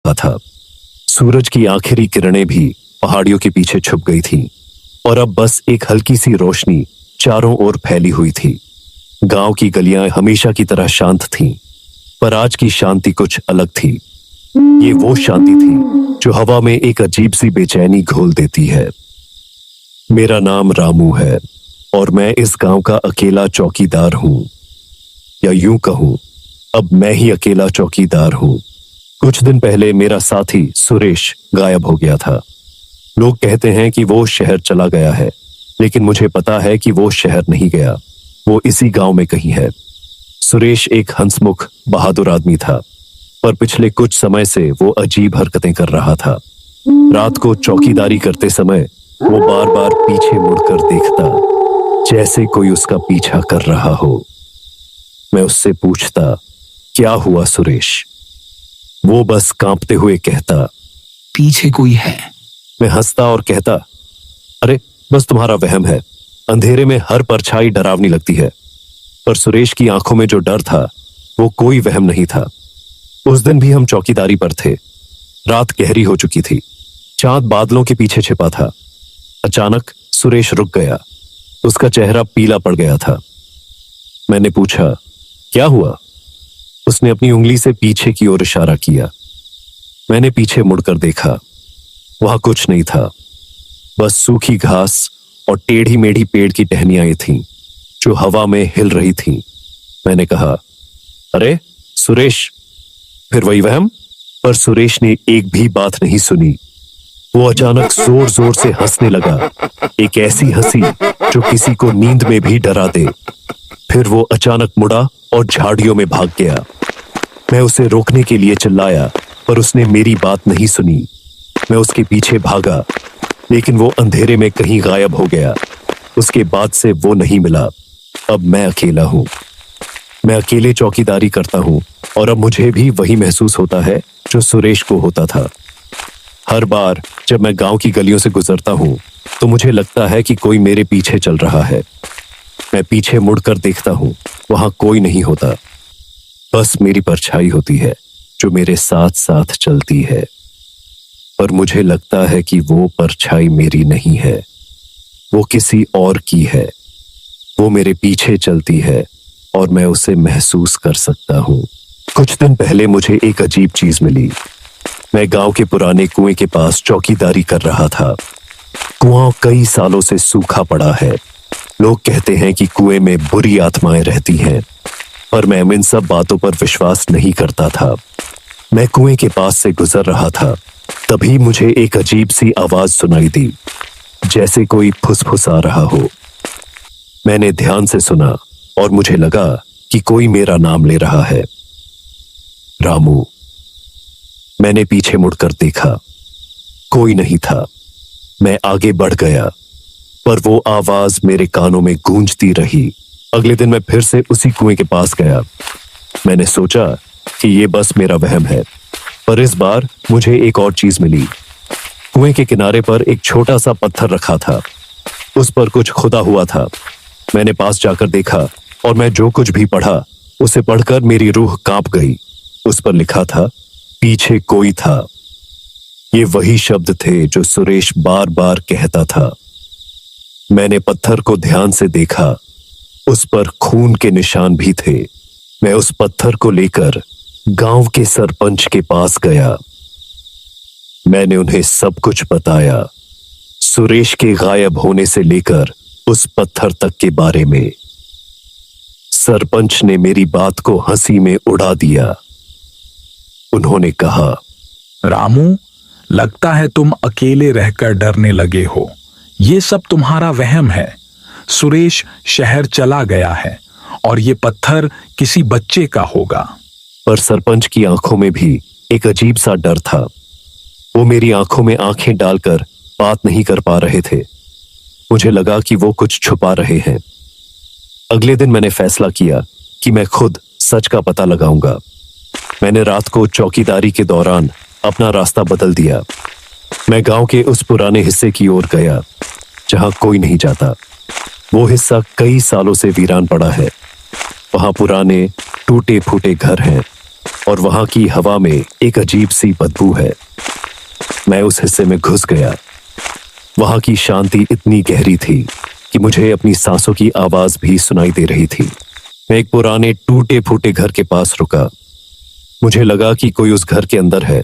रहा था। सूरज की आखिरी किरणें भी पहाड़ियों के पीछे छुप गई थीं और अब बस एक हल्की सी रोशनी चारों ओर फैली हुई थी। गांव की गलियां हमेशा की तरह शांत थीं, पर आज की शांति कुछ अलग थी। ये वो शांति थी जो हवा में एक अजीब सी बेचैनी घोल देती है। मेरा नाम रामू है और मैं इस गांव का अकेला चौकीदार हूं, या यूं कहूं, अब मैं ही अकेला चौकीदार हूं। कुछ दिन पहले मेरा साथी सुरेश गायब हो गया था। लोग कहते हैं कि वो शहर चला गया है, लेकिन मुझे पता है कि वो शहर नहीं गया, वो इसी गांव में कहीं है। सुरेश एक हंसमुख बहादुर आदमी था, पर पिछले कुछ समय से वो अजीब हरकतें कर रहा था। रात को चौकीदारी करते समय वो बार बार पीछे मुड़कर देखता, जैसे कोई उसका पीछा कर रहा हो। मैं उससे पूछता, क्या हुआ सुरेश? वो बस कांपते हुए कहता, पीछे कोई है। मैं हंसता और कहता, अरे बस तुम्हारा वहम है, अंधेरे में हर परछाई डरावनी लगती है। पर सुरेश की आंखों में जो डर था वो कोई वहम नहीं था। उस दिन भी हम चौकीदारी पर थे। रात गहरी हो चुकी थी, चांद बादलों के पीछे छिपा था। अचानक सुरेश रुक गया, उसका चेहरा पीला पड़ गया था। मैंने पूछा, क्या हुआ? उसने अपनी उंगली से पीछे की ओर इशारा किया। मैंने पीछे मुड़कर देखा, वहां कुछ नहीं था, बस सूखी घास और टेढ़ी मेढ़ी पेड़ की टहनियां थीं जो हवा में हिल रही थीं। मैंने कहा, अरे सुरेश, फिर वही वहम? पर सुरेश ने एक भी बात नहीं सुनी। वो अचानक जोर जोर से हंसने लगा, एक ऐसी हंसी जो किसी को नींद में भी डरा दे। फिर वो अचानक मुड़ा और झाड़ियों में भाग गया। मैं उसे रोकने के लिए चिल्लाया, पर उसने मेरी बात नहीं सुनी। मैं उसके पीछे भागा, लेकिन वो अंधेरे में कहीं गायब हो गया। उसके बाद से वो नहीं मिला। अब मैं अकेला हूं, मैं अकेले चौकीदारी करता हूं, और अब मुझे भी वही महसूस होता है जो सुरेश को होता था। हर बार जब मैं गांव की गलियों से गुजरता हूं तो मुझे लगता है कि कोई मेरे पीछे चल रहा है। मैं पीछे मुड़कर देखता हूं, वहां कोई नहीं होता, बस मेरी परछाई होती है जो मेरे साथ साथ चलती है। पर मुझे लगता है कि वो परछाई मेरी नहीं है, वो किसी और की है। वो मेरे पीछे चलती है और मैं उसे महसूस कर सकता हूं। कुछ दिन पहले मुझे एक अजीब चीज मिली। मैं गांव के पुराने कुएं के पास चौकीदारी कर रहा था। कुआं कई सालों से सूखा पड़ा है। लोग कहते हैं कि कुएं में बुरी आत्माएं रहती हैं, पर मैं इन सब बातों पर विश्वास नहीं करता था। मैं कुएं के पास से गुजर रहा था, तभी मुझे एक अजीब सी आवाज सुनाई दी, जैसे कोई फुसफुसा रहा हो। मैंने ध्यान से सुना और मुझे लगा कि कोई मेरा नाम ले रहा है, रामू। मैंने पीछे मुड़कर देखा, कोई नहीं था। मैं आगे बढ़ गया, पर वो आवाज मेरे कानों में गूंजती रही। अगले दिन मैं फिर से उसी कुएं के पास गया। मैंने सोचा कि ये बस मेरा वहम है, पर इस बार मुझे एक और चीज मिली। कुएं के किनारे पर एक छोटा सा पत्थर रखा था, उस पर कुछ खुदा हुआ था। मैंने पास जाकर देखा और मैं जो कुछ भी पढ़ा उसे पढ़कर मेरी रूह कांप गई। उस पर लिखा था, पीछे कोई था। ये वही शब्द थे जो सुरेश बार बार कहता था। मैंने पत्थर को ध्यान से देखा, उस पर खून के निशान भी थे। मैं उस पत्थर को लेकर गांव के सरपंच के पास गया। मैंने उन्हें सब कुछ बताया, सुरेश के गायब होने से लेकर उस पत्थर तक के बारे में। सरपंच ने मेरी बात को हंसी में उड़ा दिया। उन्होंने कहा, रामू, लगता है तुम अकेले रहकर डरने लगे हो। ये सब तुम्हारा वहम है। सुरेश शहर चला गया है और ये पत्थर किसी बच्चे का होगा। पर सरपंच की आंखों में भी एक अजीब सा डर था। वो मेरी आंखों में आंखें डालकर बात नहीं कर पा रहे थे। मुझे लगा कि वो कुछ छुपा रहे हैं। अगले दिन मैंने फैसला किया कि मैं खुद सच का पता लगाऊंगा। मैंने रात को चौकीदारी के दौरान अपना रास्ता बदल दिया। मैं गांव के उस पुराने हिस्से की ओर गया जहां कोई नहीं जाता। वो हिस्सा कई सालों से वीरान पड़ा है। वहां पुराने टूटे फूटे घर हैं, और वहां की हवा में एक अजीब सी बदबू है। मैं उस हिस्से में घुस गया। वहां की शांति इतनी गहरी थी कि मुझे अपनी सांसों की आवाज भी सुनाई दे रही थी। मैं एक पुराने टूटे फूटे घर के पास रुका। मुझे लगा कि कोई उस घर के अंदर है।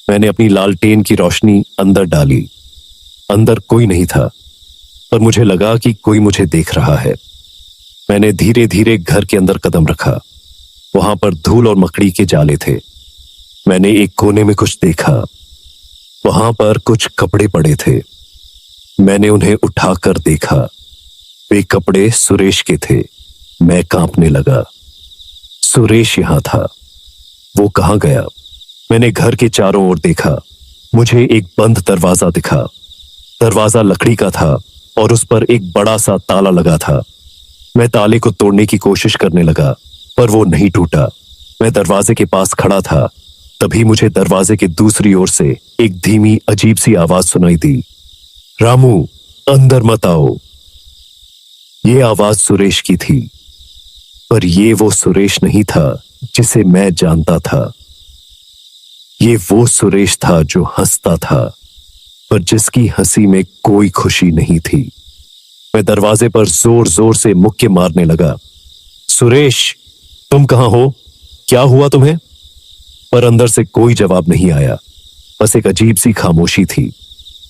मैंने अपनी लालटेन की रोशनी अंदर डाली। अंदर कोई नहीं था, पर मुझे लगा कि कोई मुझे देख रहा है। मैंने धीरे धीरे घर के अंदर कदम रखा। वहां पर धूल और मकड़ी के जाले थे। मैंने एक कोने में कुछ देखा। वहां पर कुछ कपड़े पड़े थे। मैंने उन्हें उठाकर देखा। वे कपड़े सुरेश के थे। मैं कांपने लगा। सुरेश यहां था। वो कहां गया? मैंने घर के चारों ओर देखा। मुझे एक बंद दरवाजा दिखा। दरवाजा लकड़ी का था और उस पर एक बड़ा सा ताला लगा था। मैं ताले को तोड़ने की कोशिश करने लगा, पर वो नहीं टूटा। मैं दरवाजे के पास खड़ा था। तभी मुझे दरवाजे के दूसरी ओर से एक धीमी अजीब सी आवाज सुनाई दी। रामू, अंदर मत आओ। ये आवाज सुरेश की थी, पर ये वो सुरेश नहीं था जिसे मैं जानता था। ये वो सुरेश था जो हंसता था, पर जिसकी हंसी में कोई खुशी नहीं थी। मैं दरवाजे पर जोर जोर से मुक्के मारने लगा। सुरेश, तुम कहां हो? क्या हुआ तुम्हें? पर अंदर से कोई जवाब नहीं आया। बस एक अजीब सी खामोशी थी।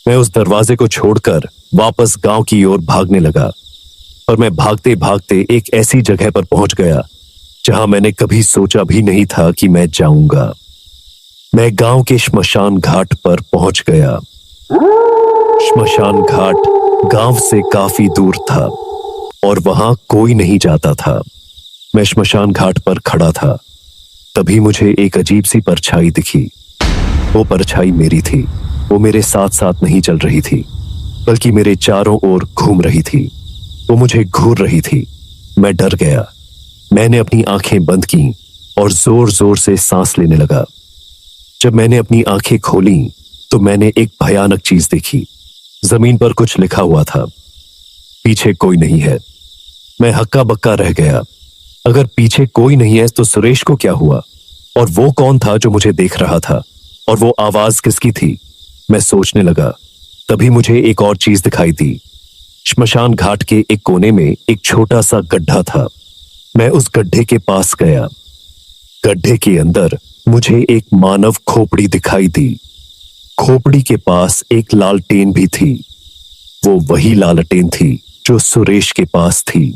मैं उस दरवाजे को छोड़कर वापस गांव की ओर भागने लगा, पर मैं भागते भागते एक ऐसी जगह पर पहुंच गया जहां मैंने कभी सोचा भी नहीं था कि मैं जाऊंगा। मैं गांव के श्मशान घाट पर पहुंच गया। श्मशान घाट गांव से काफी दूर था और वहां कोई नहीं जाता था। मैं श्मशान घाट पर खड़ा था। तभी मुझे एक अजीब सी परछाई दिखी। वो परछाई मेरी थी। वो मेरे साथ साथ नहीं चल रही थी, बल्कि मेरे चारों ओर घूम रही थी। वो मुझे घूर रही थी। मैं डर गया। मैंने अपनी आंखें बंद की और जोर जोर से सांस लेने लगा। जब मैंने अपनी आंखें खोली तो मैंने एक भयानक चीज देखी। जमीन पर कुछ लिखा हुआ था। पीछे कोई नहीं है। मैं हक्का बक्का रह गया। अगर पीछे कोई नहीं है तो सुरेश को क्या हुआ? और वो कौन था जो मुझे देख रहा था? और वो आवाज किसकी थी? मैं सोचने लगा। तभी मुझे एक और चीज दिखाई दी। श्मशान घाट के एक कोने में एक छोटा सा गड्ढा था। मैं उस गड्ढे के पास गया। गड्ढे के अंदर मुझे एक मानव खोपड़ी दिखाई दी। खोपड़ी के पास एक लालटेन भी थी। वो वही लालटेन थी जो सुरेश के पास थी।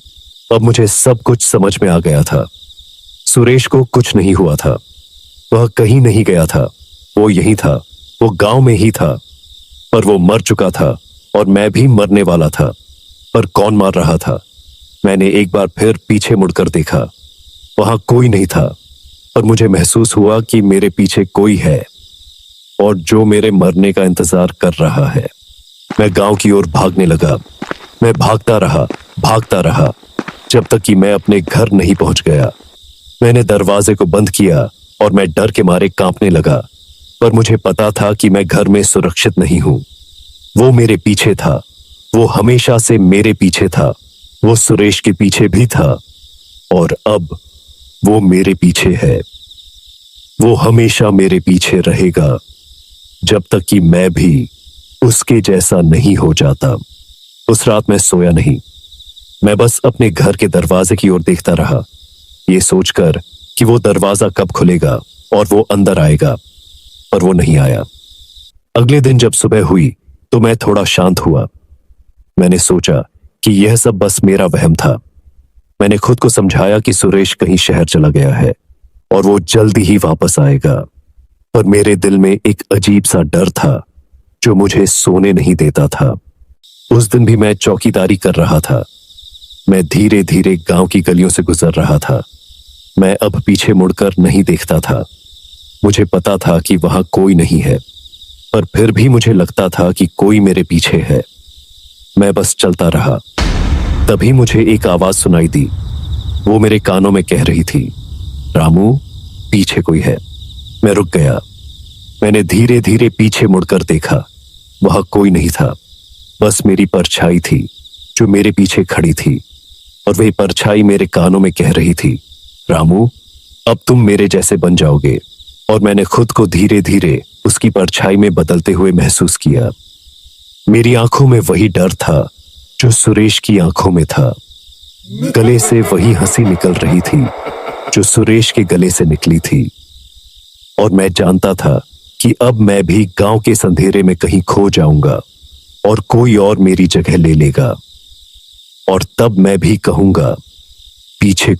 अब मुझे सब कुछ समझ में आ गया था। सुरेश को कुछ नहीं हुआ था। वह कहीं नहीं गया था। वो यही था। वो गांव में ही था। पर वो मर चुका था और मैं भी मरने वाला था। पर कौन मार रहा था? मैंने एक बार फिर पीछे मुड़कर देखा। वहां कोई नहीं था, पर मुझे महसूस हुआ कि मेरे पीछे कोई है और जो मेरे मरने का इंतजार कर रहा है। मैं गांव की ओर भागने लगा। मैं भागता रहा जब तक कि मैं अपने घर नहीं पहुंच गया। मैंने दरवाजे को बंद किया और मैं डर के मारे कांपने लगा, पर मुझे पता था कि मैं घर में सुरक्षित नहीं हूं। वो मेरे पीछे था। वो हमेशा से मेरे पीछे था। वो सुरेश के पीछे भी था और अब वो मेरे पीछे है। वो हमेशा मेरे पीछे रहेगा जब तक कि मैं भी उसके जैसा नहीं हो जाता। उस रात मैं सोया नहीं। मैं बस अपने घर के दरवाजे की ओर देखता रहा, ये सोचकर कि वो दरवाजा कब खुलेगा और वो अंदर आएगा, पर वो नहीं आया। अगले दिन जब सुबह हुई तो मैं थोड़ा शांत हुआ। मैंने सोचा कि यह सब बस मेरा वहम था। मैंने खुद को समझाया कि सुरेश कहीं शहर चला गया है और वो जल्दी ही वापस आएगा। पर मेरे दिल में एक अजीब सा डर था जो मुझे सोने नहीं देता था। उस दिन भी मैं चौकीदारी कर रहा था। मैं धीरे धीरे गांव की गलियों से गुजर रहा था। मैं अब पीछे मुड़कर नहीं देखता था। मुझे पता था कि वहां कोई नहीं है, पर फिर भी मुझे लगता था कि कोई मेरे पीछे है। मैं बस चलता रहा। तभी मुझे एक आवाज सुनाई दी। वो मेरे कानों में कह रही थी, रामू, पीछे कोई है। मैं रुक गया। मैंने धीरे धीरे पीछे मुड़कर देखा। वहां कोई नहीं था, बस मेरी परछाई थी जो मेरे पीछे खड़ी थी, और वही परछाई मेरे कानों में कह रही थी, रामू, अब तुम मेरे जैसे बन जाओगे। और मैंने खुद को धीरे धीरे उसकी परछाई में बदलते हुए महसूस किया। मेरी आंखों में वही डर था जो सुरेश की आंखों में था। गले से वही हंसी निकल रही थी जो सुरेश के गले से निकली थी। और मैं जानता था कि अब मैं भी गांव के अंधेरे में कहीं खो जाऊंगा और कोई और मेरी जगह ले लेगा। और तब मैं भी कहूंगा, पीछे